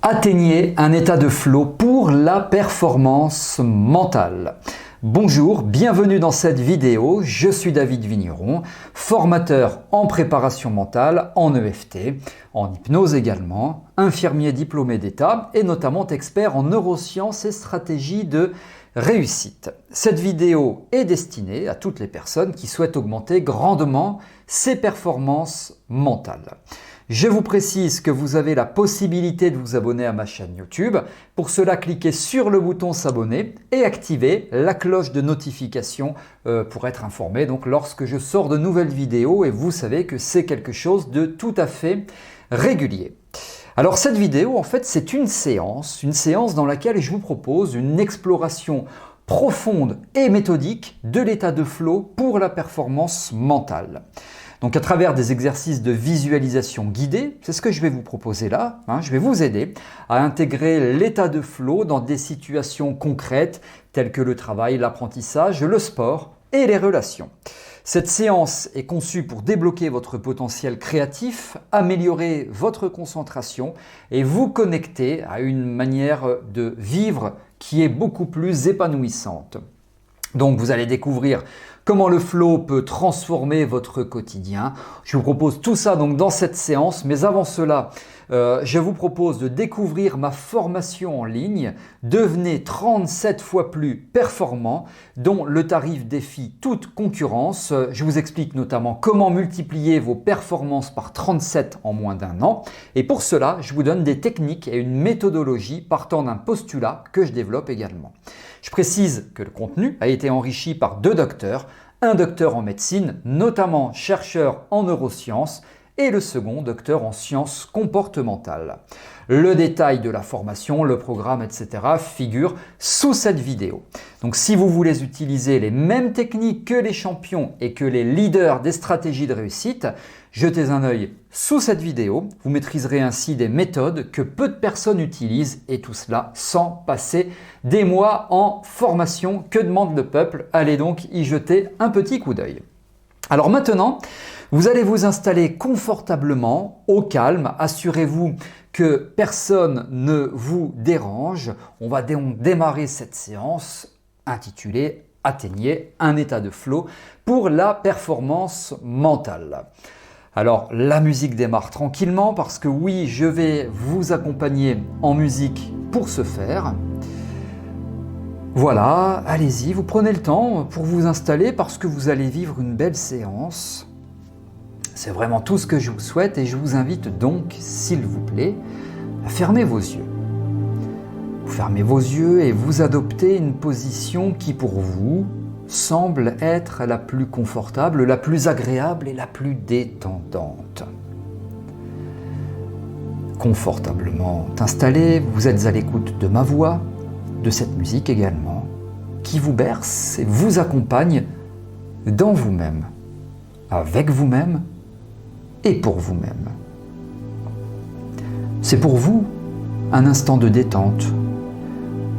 Atteignez un état de flow pour la performance mentale. Bonjour, bienvenue dans cette vidéo, je suis David Vigneron, formateur en préparation mentale, en EFT, en hypnose également, infirmier diplômé d'État et notamment expert en neurosciences et stratégies de réussite. Cette vidéo est destinée à toutes les personnes qui souhaitent augmenter grandement ses performances mentales. Je vous précise que vous avez la possibilité de vous abonner à ma chaîne YouTube. Pour cela, cliquez sur le bouton s'abonner et activez la cloche de notification pour être informé donc lorsque je sors de nouvelles vidéos, et vous savez que c'est quelque chose de tout à fait régulier. Alors cette vidéo, en fait, c'est une séance dans laquelle je vous propose une exploration profonde et méthodique de l'état de flow pour la performance mentale. Donc à travers des exercices de visualisation guidée, c'est ce que je vais vous proposer là, je vais vous aider à intégrer l'état de flow dans des situations concrètes telles que le travail, l'apprentissage, le sport et les relations. Cette séance est conçue pour débloquer votre potentiel créatif, améliorer votre concentration et vous connecter à une manière de vivre qui est beaucoup plus épanouissante. Donc vous allez découvrir comment le flow peut transformer votre quotidien. Je vous propose tout ça donc dans cette séance, mais avant cela, je vous propose de découvrir ma formation en ligne « Devenez 37 fois plus performant » dont le tarif défie toute concurrence. Je vous explique notamment comment multiplier vos performances par 37 en moins d'un an. Et pour cela, je vous donne des techniques et une méthodologie partant d'un postulat que je développe également. Je précise que le contenu a été enrichi par deux docteurs, un docteur en médecine, notamment chercheur en neurosciences, et le second docteur en sciences comportementales. Le détail de la formation, le programme, etc. figure sous cette vidéo. Donc si vous voulez utiliser les mêmes techniques que les champions et que les leaders des stratégies de réussite, jetez un œil sous cette vidéo. Vous maîtriserez ainsi des méthodes que peu de personnes utilisent, et tout cela sans passer des mois en formation. Que demande le peuple? Allez donc y jeter un petit coup d'œil. Alors maintenant, vous allez vous installer confortablement, au calme. Assurez-vous que personne ne vous dérange. On va donc démarrer cette séance intitulée « Atteignez un état de flow pour la performance mentale ». Alors la musique démarre tranquillement parce que oui, je vais vous accompagner en musique pour ce faire. Voilà, allez-y, vous prenez le temps pour vous installer parce que vous allez vivre une belle séance. C'est vraiment tout ce que je vous souhaite et je vous invite donc, s'il vous plaît, à fermer vos yeux. Vous fermez vos yeux et vous adoptez une position qui pour vous semble être la plus confortable, la plus agréable et la plus détendante. Confortablement installé, vous êtes à l'écoute de ma voix, de cette musique également, qui vous berce et vous accompagne dans vous-même, avec vous-même et pour vous-même. C'est pour vous un instant de détente,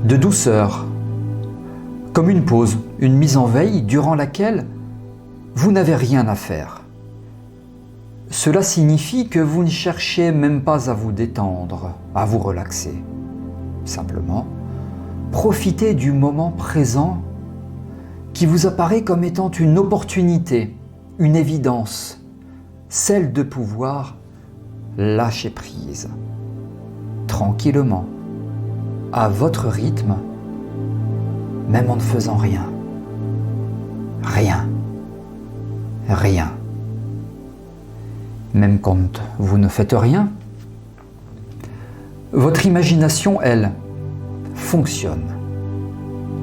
de douceur, comme une pause, une mise en veille durant laquelle vous n'avez rien à faire. Cela signifie que vous ne cherchez même pas à vous détendre, à vous relaxer. Simplement, profitez du moment présent qui vous apparaît comme étant une opportunité, une évidence, celle de pouvoir lâcher prise, tranquillement, à votre rythme, même en ne faisant rien. Rien. Rien. Même quand vous ne faites rien, votre imagination, elle, fonctionne.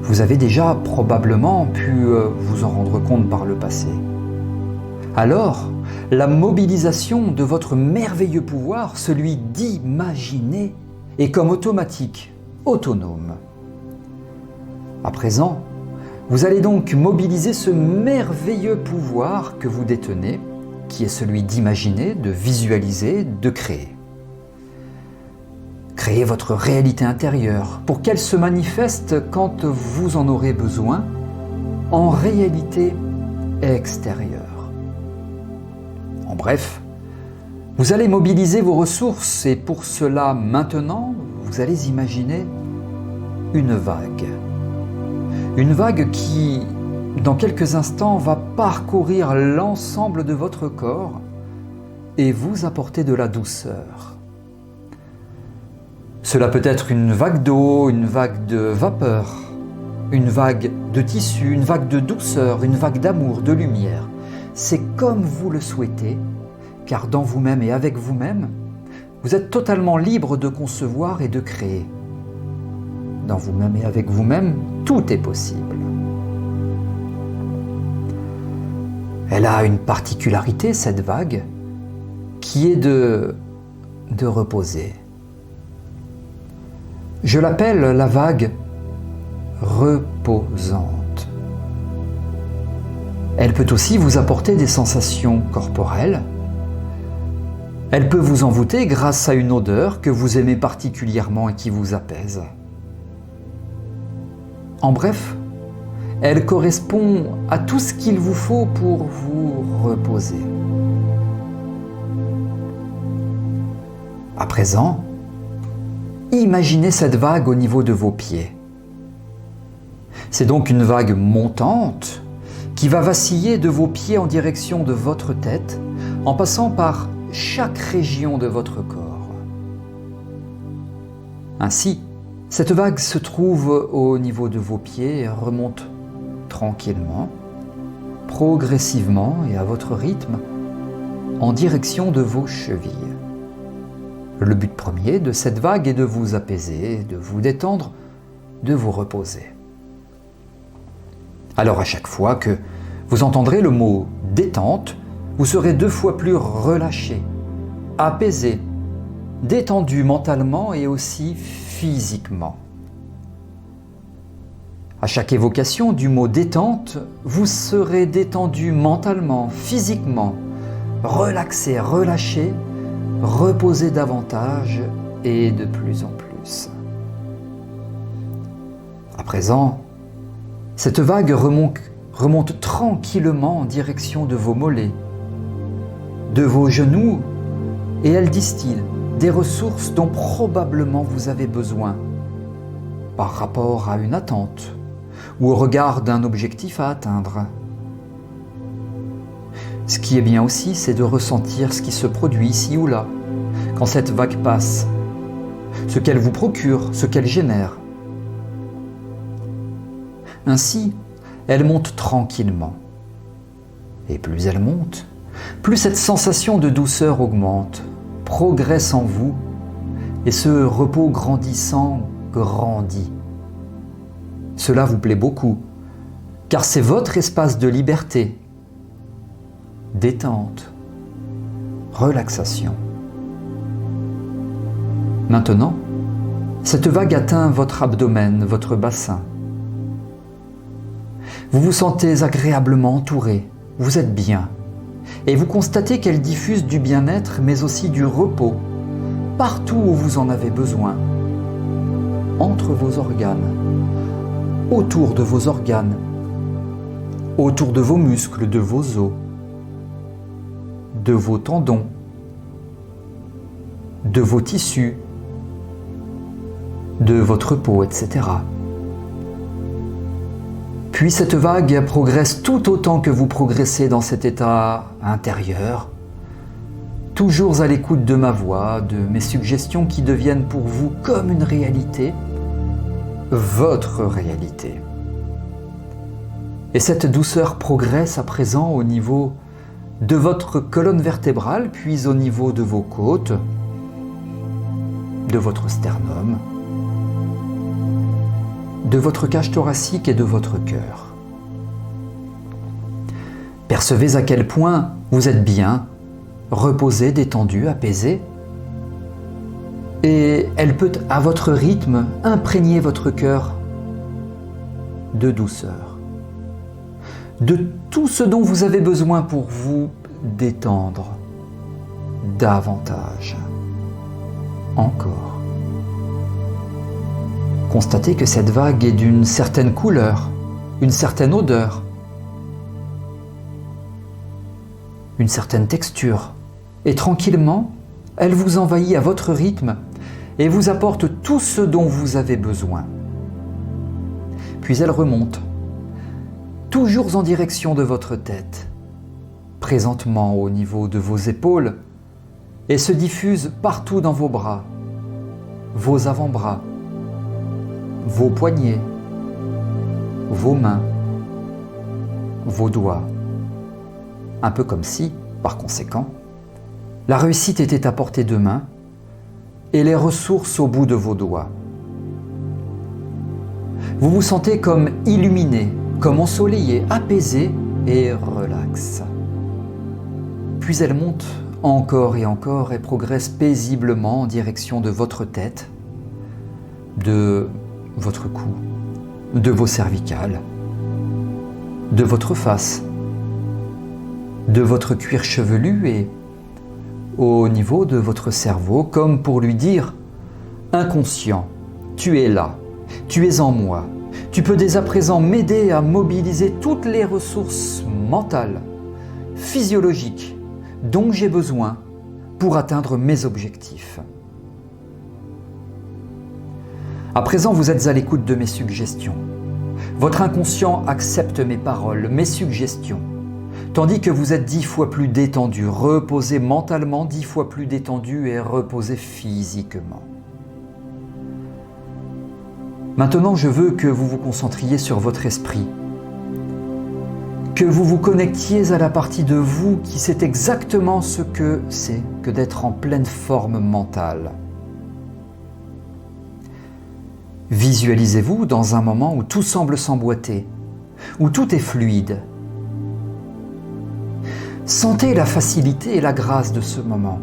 Vous avez déjà probablement pu vous en rendre compte par le passé. Alors, la mobilisation de votre merveilleux pouvoir, celui d'imaginer, est comme automatique, autonome. À présent, vous allez donc mobiliser ce merveilleux pouvoir que vous détenez, qui est celui d'imaginer, de visualiser, de créer. Créez votre réalité intérieure pour qu'elle se manifeste quand vous en aurez besoin en réalité extérieure. En bref, Vous allez mobiliser vos ressources et pour cela, maintenant, vous allez imaginer une vague. Une vague qui, dans quelques instants, va parcourir l'ensemble de votre corps et vous apporter de la douceur. Cela peut être une vague d'eau, une vague de vapeur, une vague de tissu, une vague de douceur, une vague d'amour, de lumière. C'est comme vous le souhaitez, car dans vous-même et avec vous-même, vous êtes totalement libre de concevoir et de créer. Dans vous-même et avec vous-même, tout est possible. Elle a une particularité, cette vague, qui est de reposer. Je l'appelle la vague reposante. Elle peut aussi vous apporter des sensations corporelles. Elle peut vous envoûter grâce à une odeur que vous aimez particulièrement et qui vous apaise. En bref, elle correspond à tout ce qu'il vous faut pour vous reposer. À présent, imaginez cette vague au niveau de vos pieds. C'est donc une vague montante qui va vaciller de vos pieds en direction de votre tête, en passant par chaque région de votre corps. Ainsi, cette vague se trouve au niveau de vos pieds et remonte tranquillement, progressivement et à votre rythme, en direction de vos chevilles. Le but premier de cette vague est de vous apaiser, de vous détendre, de vous reposer. Alors à chaque fois que vous entendrez le mot « détente », vous serez 2 fois plus relâché, apaisé, détendu mentalement et aussi physiquement. À chaque évocation du mot « détente », vous serez détendu mentalement, physiquement, relaxé, relâché, reposez davantage et de plus en plus. À présent, cette vague remonte tranquillement en direction de vos mollets, de vos genoux, et elle distille des ressources dont probablement vous avez besoin par rapport à une attente ou au regard d'un objectif à atteindre. Ce qui est bien aussi, c'est de ressentir ce qui se produit ici ou là, quand cette vague passe, ce qu'elle vous procure, ce qu'elle génère. Ainsi, elle monte tranquillement. Et plus elle monte, plus cette sensation de douceur augmente, progresse en vous, et ce repos grandissant grandit. Cela vous plaît beaucoup, car c'est votre espace de liberté, détente, relaxation. Maintenant, cette vague atteint votre abdomen, votre bassin. Vous vous sentez agréablement entouré, vous êtes bien, et vous constatez qu'elle diffuse du bien-être, mais aussi du repos, partout où vous en avez besoin, entre vos organes, autour de vos organes, autour de vos muscles, de vos os, de vos tendons, de vos tissus, de votre peau, etc. Puis cette vague progresse tout autant que vous progressez dans cet état intérieur, toujours à l'écoute de ma voix, de mes suggestions qui deviennent pour vous comme une réalité, votre réalité. Et cette douceur progresse à présent au niveau de votre colonne vertébrale, puis au niveau de vos côtes, de votre sternum, de votre cage thoracique et de votre cœur. Percevez à quel point vous êtes bien, reposé, détendu, apaisé. Et elle peut, à votre rythme, imprégner votre cœur de douceur, de tout ce dont vous avez besoin pour vous détendre davantage, encore. Constatez que cette vague est d'une certaine couleur, une certaine odeur, une certaine texture, Et tranquillement, elle vous envahit à votre rythme et vous apporte tout ce dont vous avez besoin. Puis elle remonte, toujours en direction de votre tête, présentement au niveau de vos épaules, et se diffuse partout dans vos bras, vos avant-bras, vos poignets, vos mains, vos doigts. Un peu comme si, par conséquent, la réussite était à portée de main et les ressources au bout de vos doigts. Vous vous sentez comme illuminé, comme ensoleillé, apaisé et relax. Puis elle monte encore et progresse paisiblement en direction de votre tête, de votre cou, de vos cervicales, de votre face, de votre cuir chevelu et au niveau de votre cerveau, comme pour lui dire « Inconscient, tu es là, tu es en moi, tu peux dès à présent m'aider à mobiliser toutes les ressources mentales, physiologiques, dont j'ai besoin pour atteindre mes objectifs. » À présent, vous êtes à l'écoute de mes suggestions. Votre inconscient accepte mes paroles, mes suggestions, tandis que vous êtes 10 fois plus détendu, reposé mentalement, 10 fois plus détendu et reposé physiquement. Maintenant, je veux que vous vous concentriez sur votre esprit, que vous vous connectiez à la partie de vous qui sait exactement ce que c'est que d'être en pleine forme mentale. Visualisez-vous dans un moment où tout semble s'emboîter, où tout est fluide. Sentez la facilité et la grâce de ce moment.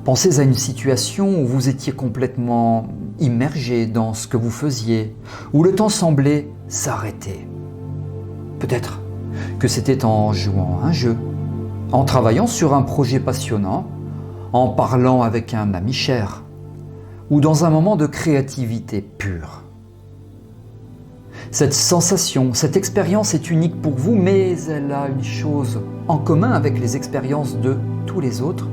Pensez à une situation où vous étiez complètement immergé dans ce que vous faisiez, où le temps semblait s'arrêter. Peut-être que c'était en jouant à un jeu, en travaillant sur un projet passionnant, en parlant avec un ami cher, ou dans un moment de créativité pure. Cette sensation, cette expérience est unique pour vous, mais elle a une chose en commun avec les expériences de tous les autres.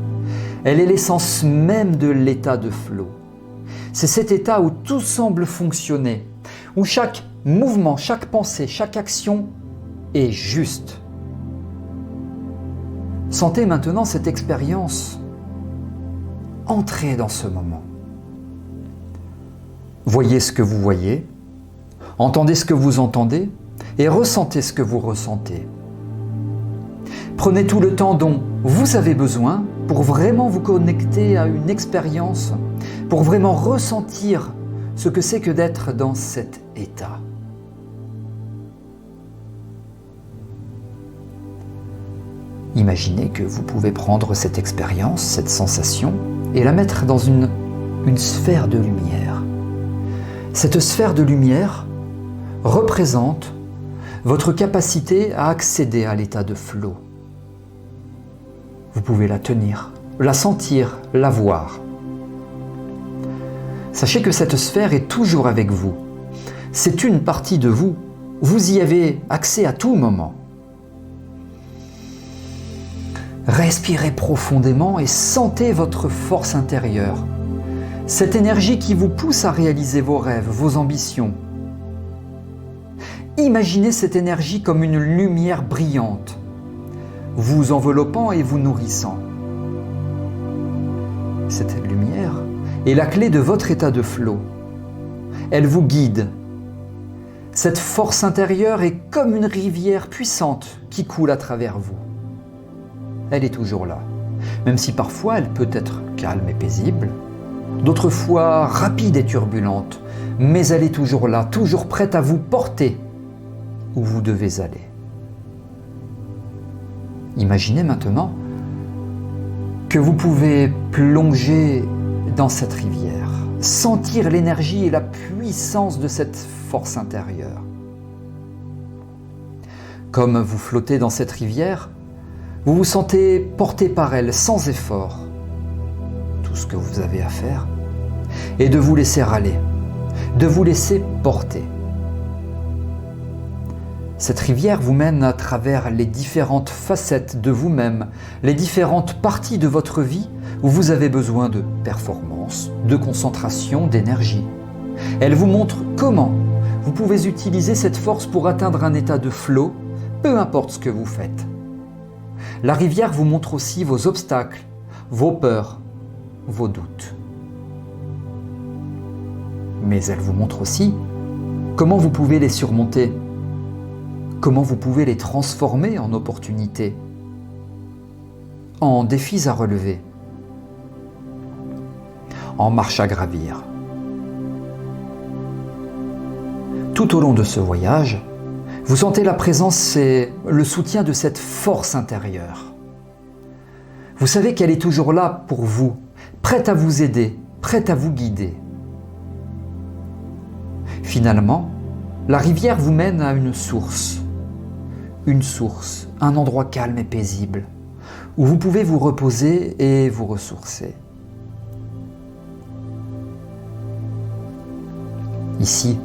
Elle est l'essence même de l'état de flow. C'est cet état où tout semble fonctionner, où chaque mouvement, chaque pensée, chaque action est juste. Sentez maintenant cette expérience. Entrez dans ce moment. Voyez ce que vous voyez, entendez ce que vous entendez et ressentez ce que vous ressentez. Prenez tout le temps dont vous avez besoin pour vraiment vous connecter à une expérience, pour vraiment ressentir ce que c'est que d'être dans cet état. Imaginez que vous pouvez prendre cette expérience, cette sensation, et la mettre dans une sphère de lumière. Cette sphère de lumière représente votre capacité à accéder à l'état de flow. Vous pouvez la tenir, la sentir, la voir. Sachez que cette sphère est toujours avec vous. C'est une partie de vous. Vous y avez accès à tout moment. Respirez profondément et sentez votre force intérieure. Cette énergie qui vous pousse à réaliser vos rêves, vos ambitions. Imaginez cette énergie comme une lumière brillante, vous enveloppant et vous nourrissant. Cette lumière est la clé de votre état de flow. Elle vous guide. Cette force intérieure est comme une rivière puissante qui coule à travers vous. Elle est toujours là, même si parfois elle peut être calme et paisible, d'autres fois rapide et turbulente, mais elle est toujours là, toujours prête à vous porter où vous devez aller. Imaginez maintenant que vous pouvez plonger dans cette rivière, sentir l'énergie et la puissance de cette force intérieure. Comme vous flottez dans cette rivière, vous vous sentez porté par elle sans effort. Tout ce que vous avez à faire est de vous laisser aller, de vous laisser porter. Cette rivière vous mène à travers les différentes facettes de vous-même, les différentes parties de votre vie où vous avez besoin de performance, de concentration, d'énergie. Elle vous montre comment vous pouvez utiliser cette force pour atteindre un état de flow, peu importe ce que vous faites. La rivière vous montre aussi vos obstacles, vos peurs, vos doutes. Mais elle vous montre aussi comment vous pouvez les surmonter, comment vous pouvez les transformer en opportunités, en défis à relever, en marches à gravir. Tout au long de ce voyage, vous sentez la présence et le soutien de cette force intérieure. Vous savez qu'elle est toujours là pour vous, prête à vous aider, prête à vous guider. Finalement, la rivière vous mène à une source, un endroit calme et paisible, où vous pouvez vous reposer et vous ressourcer. Ici,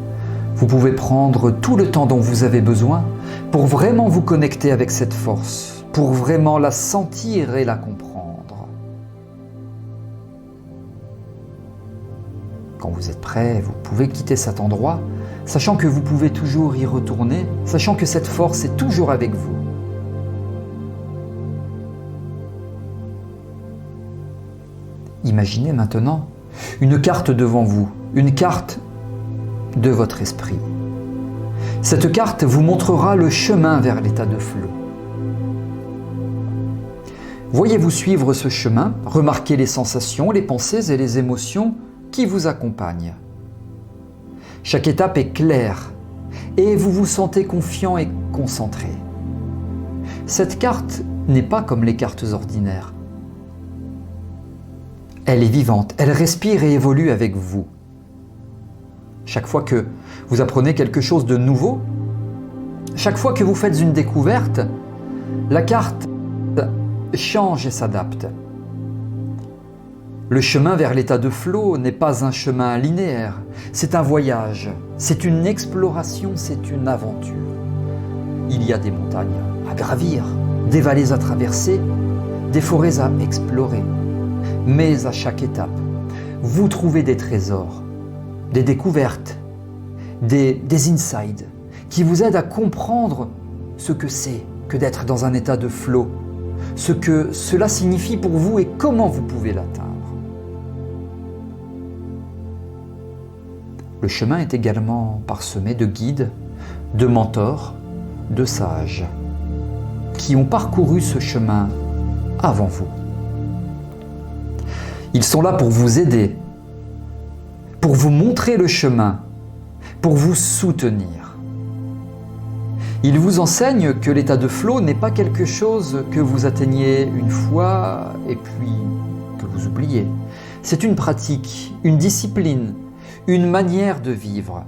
vous pouvez prendre tout le temps dont vous avez besoin pour vraiment vous connecter avec cette force, pour vraiment la sentir et la comprendre. Quand vous êtes prêt, vous pouvez quitter cet endroit, sachant que vous pouvez toujours y retourner, sachant que cette force est toujours avec vous. Imaginez maintenant une carte devant vous, une carte de votre esprit. Cette carte vous montrera le chemin vers l'état de flow. Voyez-vous suivre ce chemin, remarquez les sensations, les pensées et les émotions qui vous accompagnent. Chaque étape est claire et vous vous sentez confiant et concentré. Cette carte n'est pas comme les cartes ordinaires. Elle est vivante, elle respire et évolue avec vous. Chaque fois que vous apprenez quelque chose de nouveau, chaque fois que vous faites une découverte, la carte change et s'adapte. Le chemin vers l'état de flow n'est pas un chemin linéaire, c'est un voyage, c'est une exploration, c'est une aventure. Il y a des montagnes à gravir, des vallées à traverser, des forêts à explorer. Mais à chaque étape, vous trouvez des trésors, des découvertes, des insights qui vous aident à comprendre ce que c'est que d'être dans un état de flow, ce que cela signifie pour vous et comment vous pouvez l'atteindre. Le chemin est également parsemé de guides, de mentors, de sages qui ont parcouru ce chemin avant vous. Ils sont là pour vous aider, pour vous montrer le chemin, pour vous soutenir. Ils vous enseignent que l'état de flow n'est pas quelque chose que vous atteignez une fois et puis que vous oubliez. C'est une pratique, une discipline, une manière de vivre.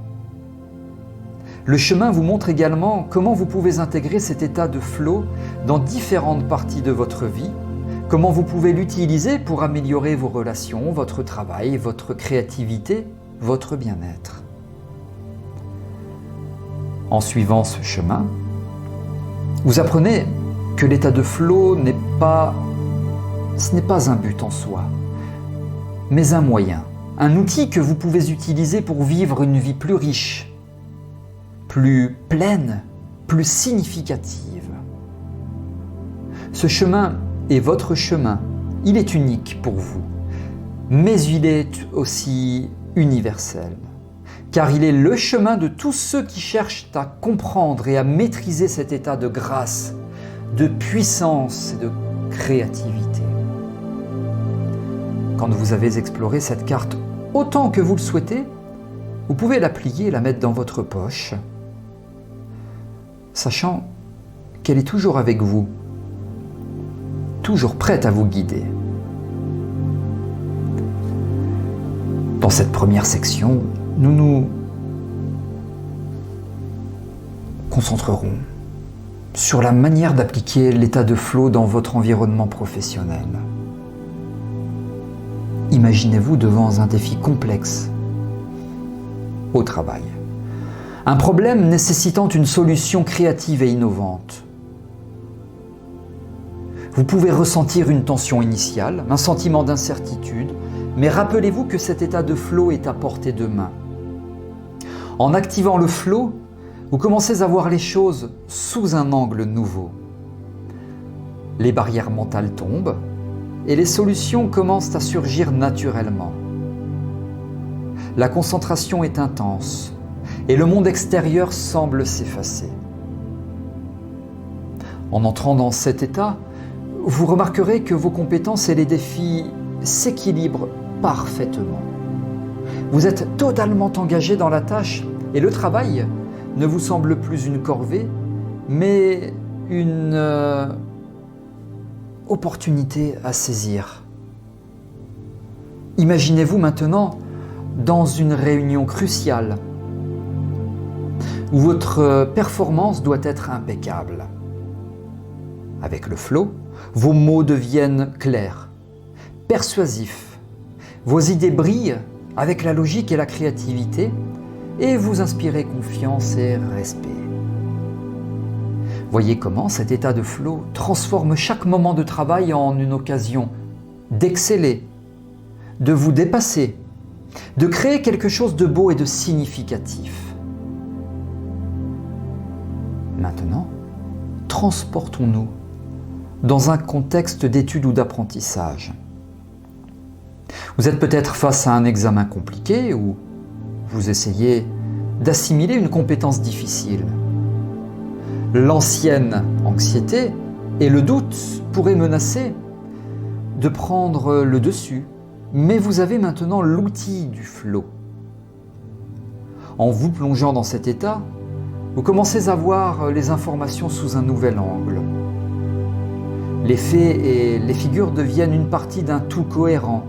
Le chemin vous montre également comment vous pouvez intégrer cet état de flow dans différentes parties de votre vie, comment vous pouvez l'utiliser pour améliorer vos relations, votre travail, votre créativité, votre bien-être. En suivant ce chemin, vous apprenez que l'état de flow n'est pas un but en soi, mais un moyen, un outil que vous pouvez utiliser pour vivre une vie plus riche, plus pleine, plus significative. Ce chemin est votre chemin, il est unique pour vous, mais il est aussi universel, car il est le chemin de tous ceux qui cherchent à comprendre et à maîtriser cet état de grâce, de puissance et de créativité. Quand vous avez exploré cette carte autant que vous le souhaitez, vous pouvez la plier et la mettre dans votre poche, sachant qu'elle est toujours avec vous, toujours prête à vous guider. Dans cette première section, nous nous concentrerons sur la manière d'appliquer l'état de flow dans votre environnement professionnel. Imaginez-vous devant un défi complexe au travail. Un problème nécessitant une solution créative et innovante. Vous pouvez ressentir une tension initiale, un sentiment d'incertitude, mais rappelez-vous que cet état de flow est à portée de main. En activant le flow, vous commencez à voir les choses sous un angle nouveau. Les barrières mentales tombent et les solutions commencent à surgir naturellement. La concentration est intense et le monde extérieur semble s'effacer. En entrant dans cet état, vous remarquerez que vos compétences et les défis s'équilibrent parfaitement. Vous êtes totalement engagé dans la tâche et le travail ne vous semble plus une corvée, mais une opportunité à saisir. Imaginez-vous maintenant dans une réunion cruciale où votre performance doit être impeccable. Avec le flow, vos mots deviennent clairs, persuasifs. Vos idées brillent avec la logique et la créativité et vous inspirez confiance et respect. Voyez comment cet état de flow transforme chaque moment de travail en une occasion d'exceller, de vous dépasser, de créer quelque chose de beau et de significatif. Maintenant, transportons-nous dans un contexte d'étude ou d'apprentissage. Vous êtes peut-être face à un examen compliqué ou vous essayez d'assimiler une compétence difficile. L'ancienne anxiété et le doute pourraient menacer de prendre le dessus, mais vous avez maintenant l'outil du flow. En vous plongeant dans cet état, vous commencez à voir les informations sous un nouvel angle. Les faits et les figures deviennent une partie d'un tout cohérent.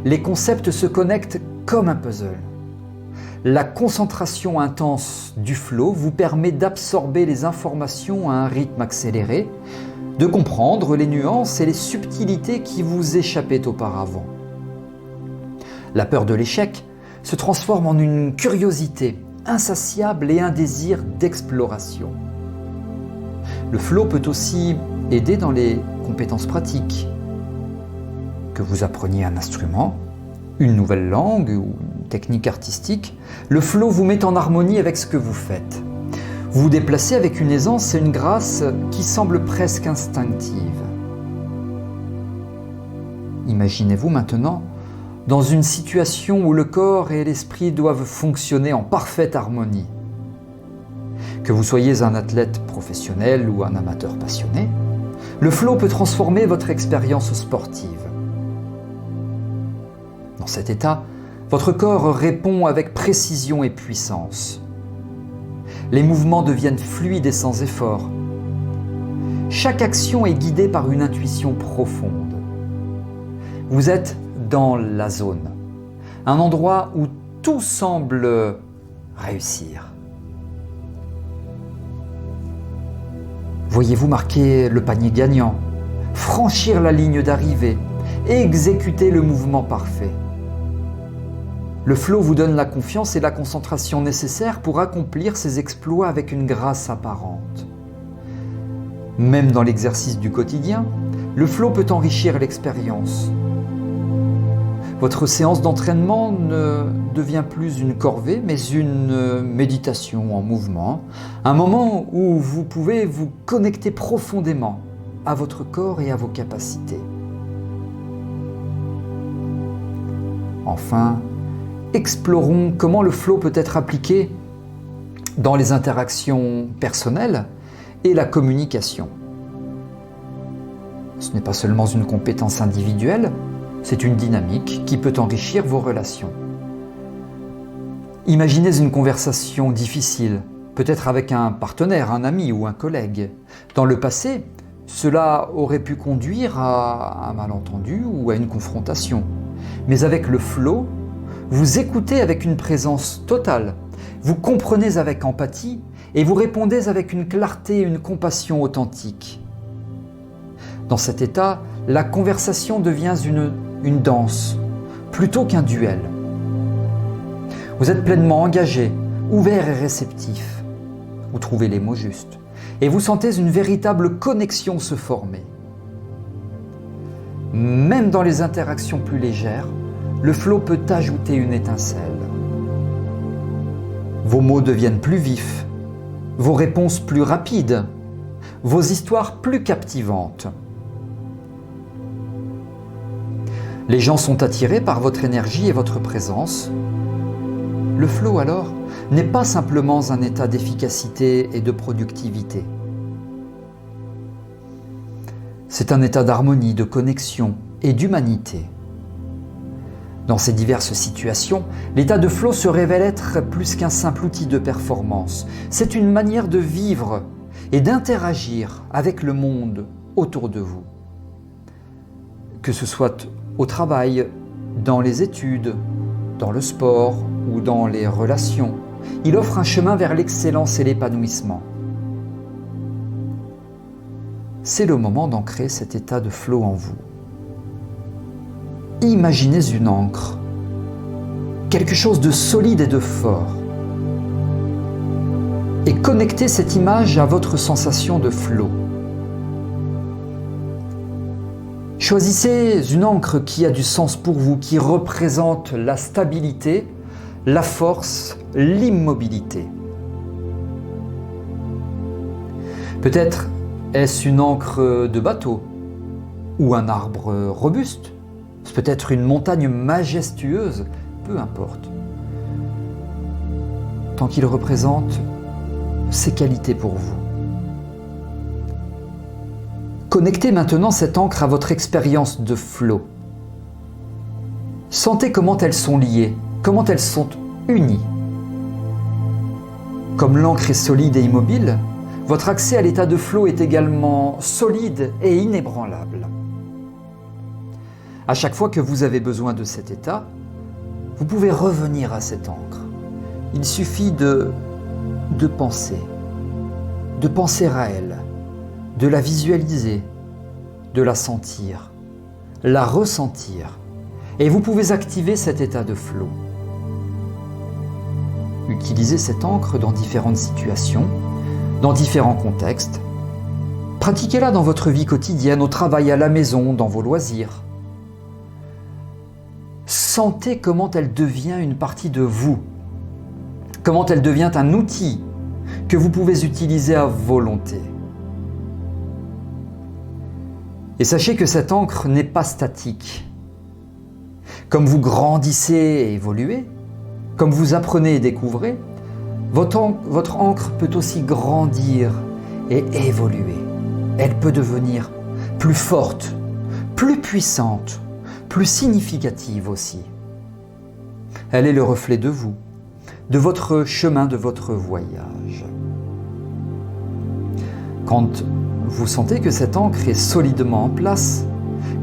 Les concepts se connectent comme un puzzle. La concentration intense du flow vous permet d'absorber les informations à un rythme accéléré, de comprendre les nuances et les subtilités qui vous échappaient auparavant. La peur de l'échec se transforme en une curiosité insatiable et un désir d'exploration. Le flow peut aussi aider dans les compétences pratiques. Que vous appreniez un instrument, une nouvelle langue ou une technique artistique, le flow vous met en harmonie avec ce que vous faites. Vous vous déplacez avec une aisance et une grâce qui semblent presque instinctives. Imaginez-vous maintenant dans une situation où le corps et l'esprit doivent fonctionner en parfaite harmonie. Que vous soyez un athlète professionnel ou un amateur passionné, le flow peut transformer votre expérience sportive. Dans cet état, votre corps répond avec précision et puissance. Les mouvements deviennent fluides et sans effort. Chaque action est guidée par une intuition profonde. Vous êtes dans la zone, un endroit où tout semble réussir. Voyez-vous marquer le panier gagnant, franchir la ligne d'arrivée et exécuter le mouvement parfait. Le flow vous donne la confiance et la concentration nécessaires pour accomplir ces exploits avec une grâce apparente. Même dans l'exercice du quotidien, le flow peut enrichir l'expérience. Votre séance d'entraînement ne devient plus une corvée, mais une méditation en mouvement, un moment où vous pouvez vous connecter profondément à votre corps et à vos capacités. Enfin, explorons comment le flow peut être appliqué dans les interactions personnelles et la communication. Ce n'est pas seulement une compétence individuelle, c'est une dynamique qui peut enrichir vos relations. Imaginez une conversation difficile, peut-être avec un partenaire, un ami ou un collègue. Dans le passé, cela aurait pu conduire à un malentendu ou à une confrontation. Mais avec le flow, vous écoutez avec une présence totale, vous comprenez avec empathie et vous répondez avec une clarté et une compassion authentique. Dans cet état, la conversation devient une danse, plutôt qu'un duel. Vous êtes pleinement engagé, ouvert et réceptif. Vous trouvez les mots justes. Et vous sentez une véritable connexion se former. Même dans les interactions plus légères, le flow peut ajouter une étincelle. Vos mots deviennent plus vifs, vos réponses plus rapides, vos histoires plus captivantes. Les gens sont attirés par votre énergie et votre présence. Le flow, alors, n'est pas simplement un état d'efficacité et de productivité. C'est un état d'harmonie, de connexion et d'humanité. Dans ces diverses situations, l'état de flow se révèle être plus qu'un simple outil de performance. C'est une manière de vivre et d'interagir avec le monde autour de vous. Que ce soit au travail, dans les études, dans le sport ou dans les relations, il offre un chemin vers l'excellence et l'épanouissement. C'est le moment d'ancrer cet état de flow en vous. Imaginez une ancre, quelque chose de solide et de fort, et connectez cette image à votre sensation de flow. Choisissez une ancre qui a du sens pour vous, qui représente la stabilité, la force, l'immobilité. Peut-être est-ce une ancre de bateau ou un arbre robuste, peut-être une montagne majestueuse, peu importe. Tant qu'il représente ses qualités pour vous. Connectez maintenant cette ancre à votre expérience de flow. Sentez comment elles sont liées, comment elles sont unies. Comme l'encre est solide et immobile, votre accès à l'état de flow est également solide et inébranlable. À chaque fois que vous avez besoin de cet état, vous pouvez revenir à cette ancre. Il suffit de penser à elle, de la visualiser, de la sentir, la ressentir, et vous pouvez activer cet état de flow. Utilisez cette ancre dans différentes situations, dans différents contextes. Pratiquez-la dans votre vie quotidienne, au travail, à la maison, dans vos loisirs. Sentez comment elle devient une partie de vous, comment elle devient un outil que vous pouvez utiliser à volonté. Et sachez que cette ancre n'est pas statique. Comme vous grandissez et évoluez, comme vous apprenez et découvrez, votre ancre peut aussi grandir et évoluer. Elle peut devenir plus forte, plus puissante, plus significative aussi. Elle est le reflet de vous, de votre chemin, de votre voyage. Quand vous sentez que cette ancre est solidement en place,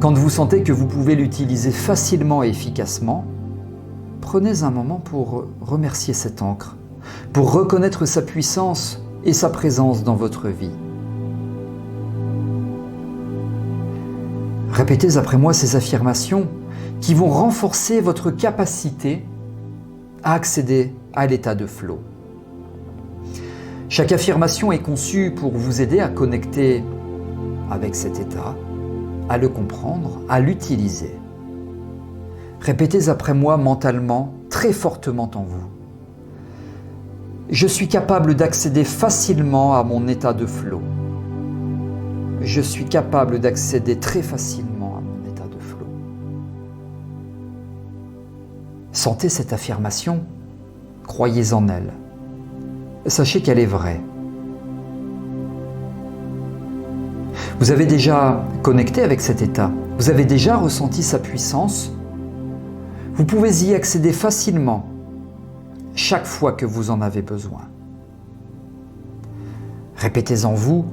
quand vous sentez que vous pouvez l'utiliser facilement et efficacement, prenez un moment pour remercier cette ancre, pour reconnaître sa puissance et sa présence dans votre vie. Répétez après moi ces affirmations qui vont renforcer votre capacité à accéder à l'état de flow. Chaque affirmation est conçue pour vous aider à connecter avec cet état, à le comprendre, à l'utiliser. Répétez après moi mentalement, très fortement en vous. Je suis capable d'accéder facilement à mon état de flow. Je suis capable d'accéder très facilement à mon état de flow. Sentez cette affirmation, croyez en elle. Sachez qu'elle est vraie. Vous avez déjà connecté avec cet état, vous avez déjà ressenti sa puissance. Vous pouvez y accéder facilement chaque fois que vous en avez besoin. Répétez en vous,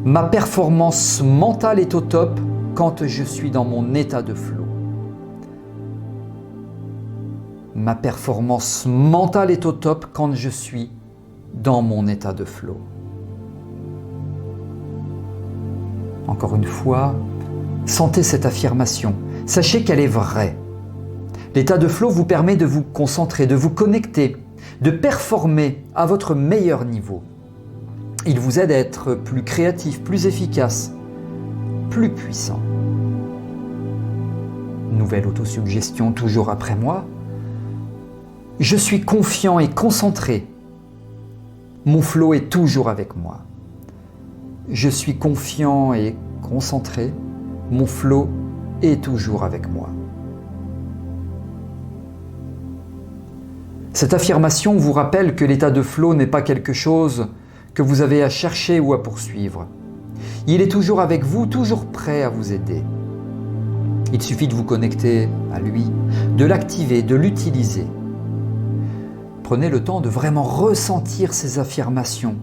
ma performance mentale est au top quand je suis dans mon état de flow. Ma performance mentale est au top quand je suis dans mon état de flow. Encore une fois, sentez cette affirmation. Sachez qu'elle est vraie. L'état de flow vous permet de vous concentrer, de vous connecter de performer à votre meilleur niveau. Il vous aide à être plus créatif, plus efficace, plus puissant. Nouvelle autosuggestion toujours après moi. Je suis confiant et concentré. Mon flow est toujours avec moi. Je suis confiant et concentré. Mon flow est toujours avec moi. Cette affirmation vous rappelle que l'état de flow n'est pas quelque chose que vous avez à chercher ou à poursuivre. Il est toujours avec vous, toujours prêt à vous aider. Il suffit de vous connecter à lui, de l'activer, de l'utiliser. Prenez le temps de vraiment ressentir ces affirmations,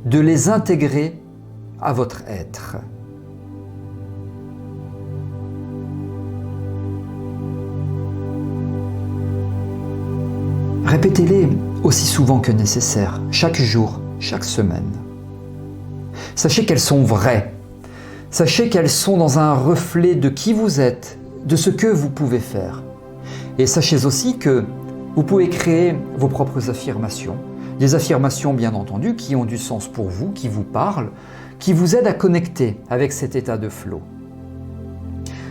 de les intégrer à votre être. Répétez-les aussi souvent que nécessaire, chaque jour, chaque semaine. Sachez qu'elles sont vraies. Sachez qu'elles sont dans un reflet de qui vous êtes, de ce que vous pouvez faire. Et sachez aussi que vous pouvez créer vos propres affirmations, des affirmations bien entendu qui ont du sens pour vous, qui vous parlent, qui vous aident à connecter avec cet état de flow.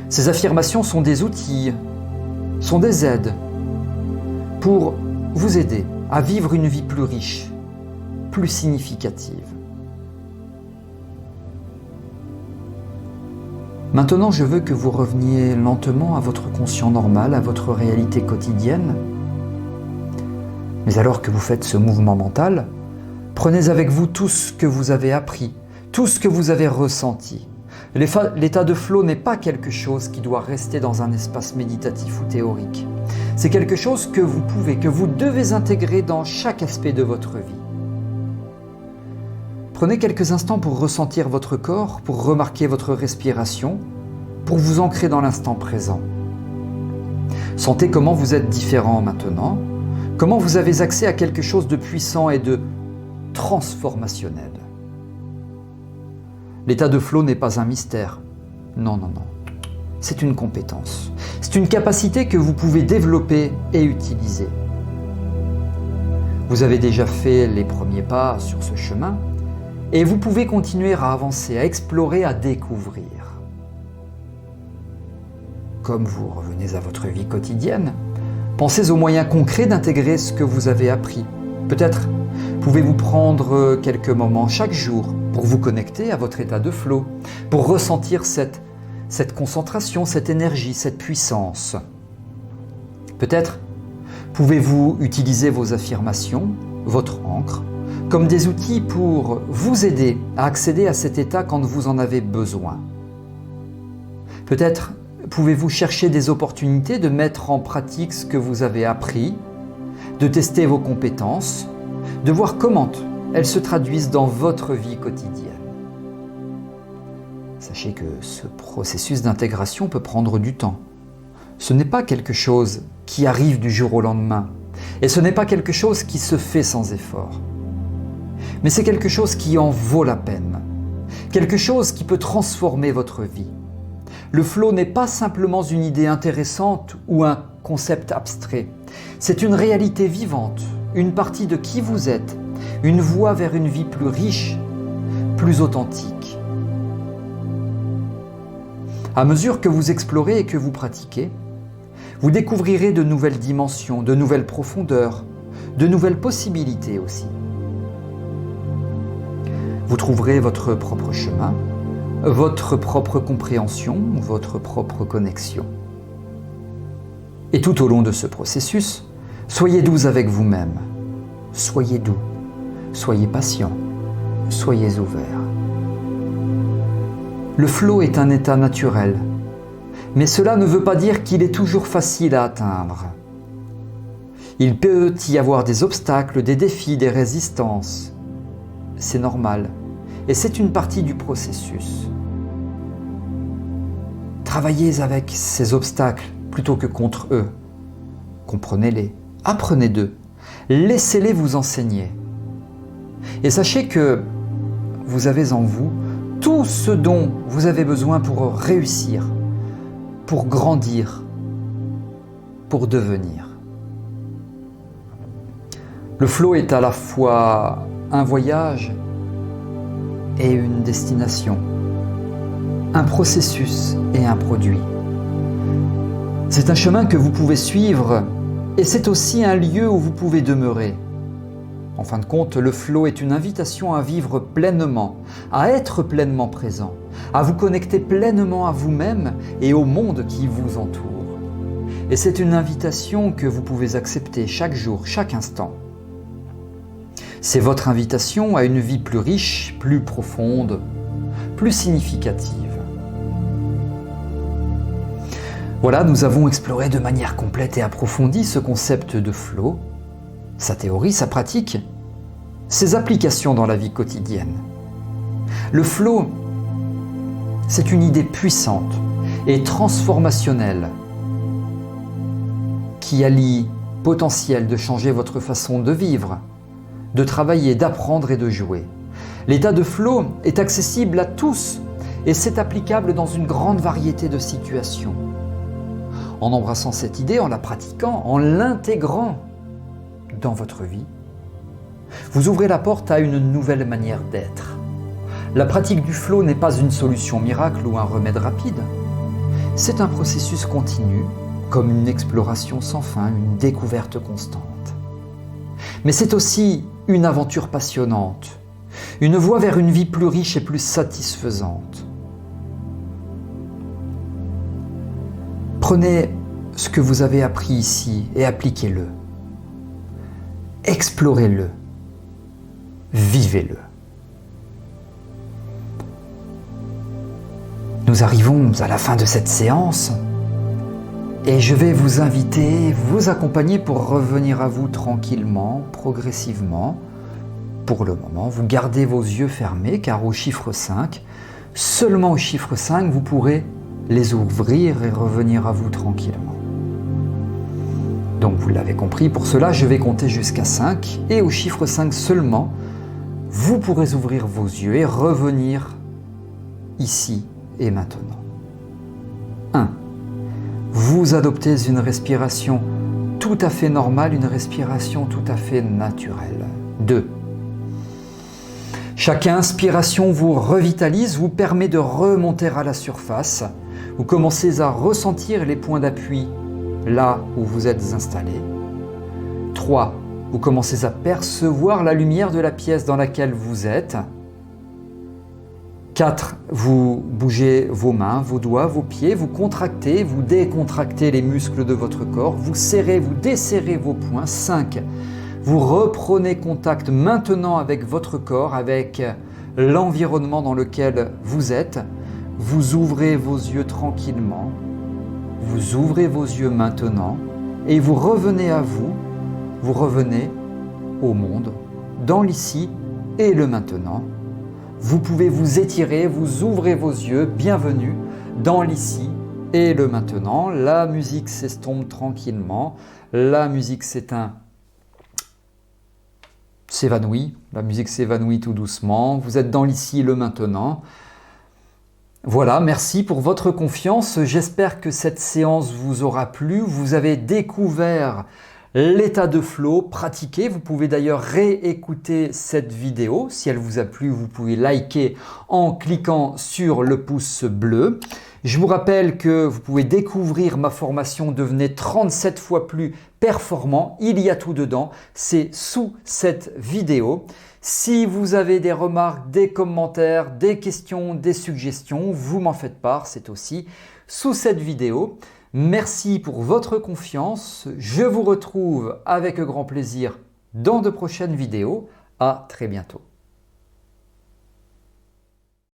Ces affirmations sont des outils, sont des aides pour vous aider à vivre une vie plus riche, plus significative. Maintenant, je veux que vous reveniez lentement à votre conscient normal, à votre réalité quotidienne. Mais alors que vous faites ce mouvement mental, prenez avec vous tout ce que vous avez appris, tout ce que vous avez ressenti. L'état de flow n'est pas quelque chose qui doit rester dans un espace méditatif ou théorique. C'est quelque chose que vous pouvez, que vous devez intégrer dans chaque aspect de votre vie. Prenez quelques instants pour ressentir votre corps, pour remarquer votre respiration, pour vous ancrer dans l'instant présent. Sentez comment vous êtes différent maintenant, comment vous avez accès à quelque chose de puissant et de transformationnel. L'état de flow n'est pas un mystère. Non. C'est une compétence. C'est une capacité que vous pouvez développer et utiliser. Vous avez déjà fait les premiers pas sur ce chemin et vous pouvez continuer à avancer, à explorer, à découvrir. Comme vous revenez à votre vie quotidienne, pensez aux moyens concrets d'intégrer ce que vous avez appris. Peut-être pouvez-vous prendre quelques moments chaque jour pour vous connecter à votre état de flow, pour ressentir cette concentration, cette énergie, cette puissance. Peut-être pouvez-vous utiliser vos affirmations, votre ancre, comme des outils pour vous aider à accéder à cet état quand vous en avez besoin. Peut-être pouvez-vous chercher des opportunités de mettre en pratique ce que vous avez appris, de tester vos compétences, de voir comment elles se traduisent dans votre vie quotidienne. Sachez que ce processus d'intégration peut prendre du temps. Ce n'est pas quelque chose qui arrive du jour au lendemain, et ce n'est pas quelque chose qui se fait sans effort. Mais c'est quelque chose qui en vaut la peine, quelque chose qui peut transformer votre vie. Le flow n'est pas simplement une idée intéressante ou un concept abstrait. C'est une réalité vivante, une partie de qui vous êtes, une voie vers une vie plus riche, plus authentique. À mesure que vous explorez et que vous pratiquez, vous découvrirez de nouvelles dimensions, de nouvelles profondeurs, de nouvelles possibilités aussi. Vous trouverez votre propre chemin, votre propre compréhension, votre propre connexion. Et tout au long de ce processus, soyez doux avec vous-même. Soyez doux, soyez patient, soyez ouvert. Le flow est un état naturel, mais cela ne veut pas dire qu'il est toujours facile à atteindre. Il peut y avoir des obstacles, des défis, des résistances. C'est normal, et c'est une partie du processus. Travaillez avec ces obstacles plutôt que contre eux. Comprenez-les, apprenez d'eux, laissez-les vous enseigner. Et sachez que vous avez en vous tout ce dont vous avez besoin pour réussir, pour grandir, pour devenir. Le flow est à la fois un voyage et une destination, un processus et un produit. C'est un chemin que vous pouvez suivre et c'est aussi un lieu où vous pouvez demeurer. En fin de compte, le flow est une invitation à vivre pleinement, à être pleinement présent, à vous connecter pleinement à vous-même et au monde qui vous entoure. Et c'est une invitation que vous pouvez accepter chaque jour, chaque instant. C'est votre invitation à une vie plus riche, plus profonde, plus significative. Voilà, nous avons exploré de manière complète et approfondie ce concept de flow, sa théorie, sa pratique, ses applications dans la vie quotidienne. Le flow, c'est une idée puissante et transformationnelle qui allie potentiel de changer votre façon de vivre, de travailler, d'apprendre et de jouer. L'état de flow est accessible à tous et c'est applicable dans une grande variété de situations. En embrassant cette idée, en la pratiquant, en l'intégrant dans votre vie, vous ouvrez la porte à une nouvelle manière d'être. La pratique du flow n'est pas une solution miracle ou un remède rapide. C'est un processus continu, comme une exploration sans fin, une découverte constante. Mais c'est aussi une aventure passionnante, une voie vers une vie plus riche et plus satisfaisante. Prenez ce que vous avez appris ici et appliquez-le. Explorez-le. Vivez-le. Nous arrivons à la fin de cette séance et je vais vous inviter, vous accompagner pour revenir à vous tranquillement, progressivement. Pour le moment, vous gardez vos yeux fermés car au chiffre 5, seulement au chiffre 5, vous pourrez les ouvrir et revenir à vous tranquillement. Donc vous l'avez compris, pour cela je vais compter jusqu'à 5 et au chiffre 5 seulement, vous pourrez ouvrir vos yeux et revenir ici et maintenant. 1. Vous adoptez une respiration tout à fait normale, une respiration tout à fait naturelle. 2. Chaque inspiration vous revitalise, vous permet de remonter à la surface. Vous commencez à ressentir les points d'appui là où vous êtes installé. 3. Vous commencez à percevoir la lumière de la pièce dans laquelle vous êtes. 4. Vous bougez vos mains, vos doigts, vos pieds, vous contractez, vous décontractez les muscles de votre corps, vous serrez, vous desserrez vos poings. 5. Vous reprenez contact maintenant avec votre corps, avec l'environnement dans lequel vous êtes. Vous ouvrez vos yeux tranquillement. Vous ouvrez vos yeux maintenant et vous revenez à vous. Vous revenez au monde, dans l'ici et le maintenant. Vous pouvez vous étirer, vous ouvrez vos yeux. Bienvenue dans l'ici et le maintenant. La musique s'estompe tranquillement. La musique s'éteint. S'évanouit, la musique s'évanouit tout doucement, vous êtes dans l'ici et le maintenant. Voilà, merci pour votre confiance, j'espère que cette séance vous aura plu, vous avez découvert l'état de flow pratiqué, vous pouvez d'ailleurs réécouter cette vidéo, si elle vous a plu vous pouvez liker en cliquant sur le pouce bleu. Je vous rappelle que vous pouvez découvrir ma formation Devenez 37 fois plus performant. Il y a tout dedans, c'est sous cette vidéo. Si vous avez des remarques, des commentaires, des questions, des suggestions, vous m'en faites part, c'est aussi sous cette vidéo. Merci pour votre confiance. Je vous retrouve avec grand plaisir dans de prochaines vidéos. À très bientôt.